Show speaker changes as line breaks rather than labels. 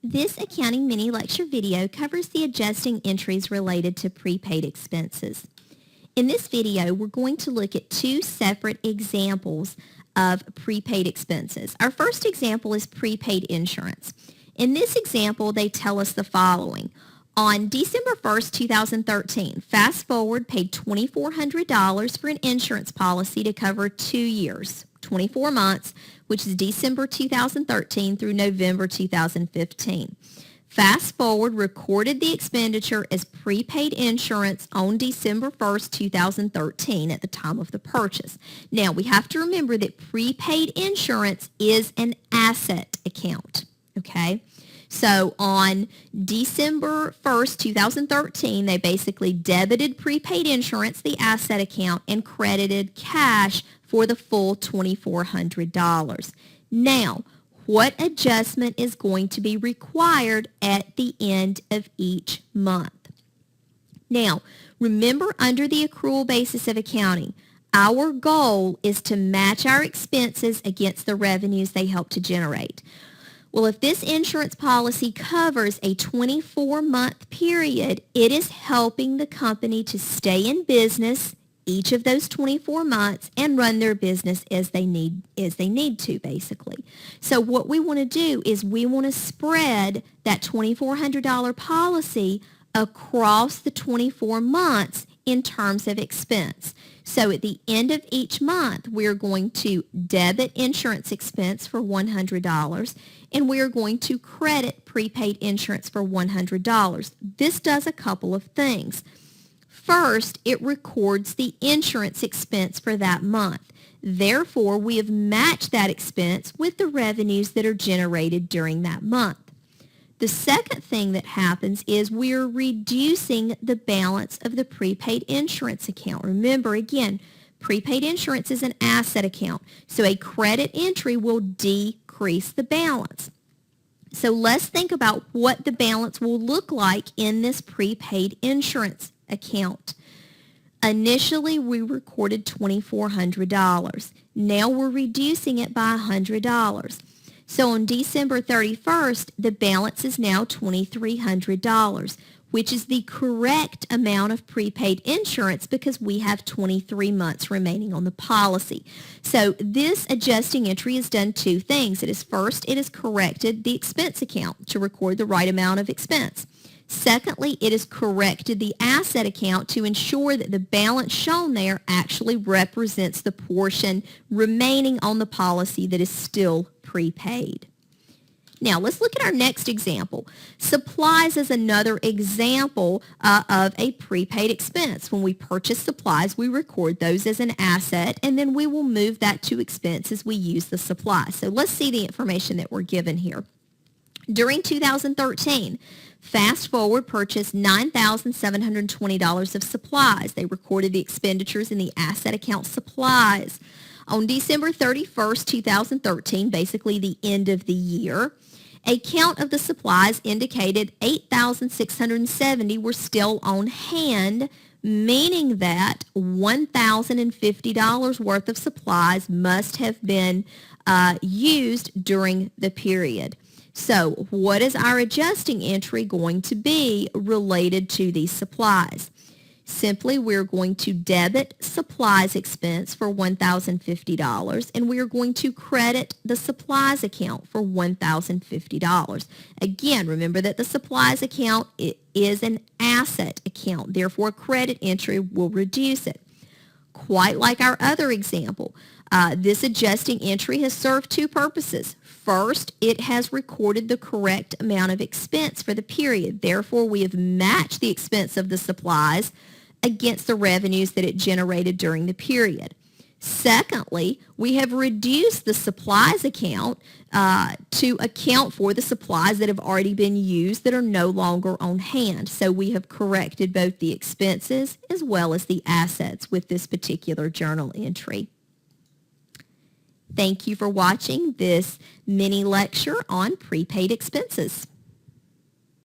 This accounting mini lecture video covers the adjusting entries related to prepaid expenses. In this video, we're going to look at two separate examples of prepaid expenses. Our first example is prepaid insurance. In this example, they tell us the following. On December 1st, 2013, Fast Forward paid $2,400 for an insurance policy to cover 2 years, 24 months, which is December 2013 through November 2015. Fast Forward recorded the expenditure as prepaid insurance on December 1st, 2013 at the time of the purchase. Now, we have to remember that prepaid insurance is an asset account, okay? So on December 1st, 2013, they basically debited prepaid insurance, the asset account, and credited cash for the full $2,400. Now, what adjustment is going to be required at the end of each month? Now, remember, under the accrual basis of accounting, our goal is to match our expenses against the revenues they help to generate. Well, if this insurance policy covers a 24-month period, it is helping the company to stay in business each of those 24 months and run their business as they need to, basically. So what we want to do is we want to spread that $2,400 policy across the 24 months in terms of expense. So at the end of each month, we're going to debit insurance expense for $100, and we're going to credit prepaid insurance for $100. This does a couple of things. First, it records the insurance expense for that month. Therefore, we have matched that expense with the revenues that are generated during that month. The second thing that happens is we're reducing the balance of the prepaid insurance account. Remember, again, prepaid insurance is an asset account, so a credit entry will decrease the balance. So let's think about what the balance will look like in this prepaid insurance account. Initially, we recorded $2,400. Now we're reducing it by $100. So on December 31st, the balance is now $2,300, which is the correct amount of prepaid insurance because we have 23 months remaining on the policy. So this adjusting entry has done two things. First, it has corrected the expense account to record the right amount of expense. Secondly, it has corrected the asset account to ensure that the balance shown there actually represents the portion remaining on the policy that is still prepaid. Now, let's look at our next example. Supplies is another example of a prepaid expense. When we purchase supplies, we record those as an asset, and then we will move that to expense as we use the supply. So let's see the information that we're given here. During 2013, Fast Forward purchased $9,720 of supplies. They recorded the expenditures in the asset account supplies. On December 31st, 2013, basically the end of the year, a count of the supplies indicated 8,670 were still on hand, meaning that $1,050 worth of supplies must have been used during the period. So what is our adjusting entry going to be related to these supplies? Simply, we're going to debit supplies expense for $1,050, and we are going to credit the supplies account for $1,050. Again, remember that the supplies account is an asset account. Therefore, a credit entry will reduce it. Quite like our other example, this adjusting entry has served two purposes. First, it has recorded the correct amount of expense for the period. Therefore, we have matched the expense of the supplies against the revenues that it generated during the period. Secondly, we have reduced the supplies account to account for the supplies that have already been used that are no longer on hand. So we have corrected both the expenses as well as the assets with this particular journal entry. Thank you for watching this mini lecture on prepaid expenses.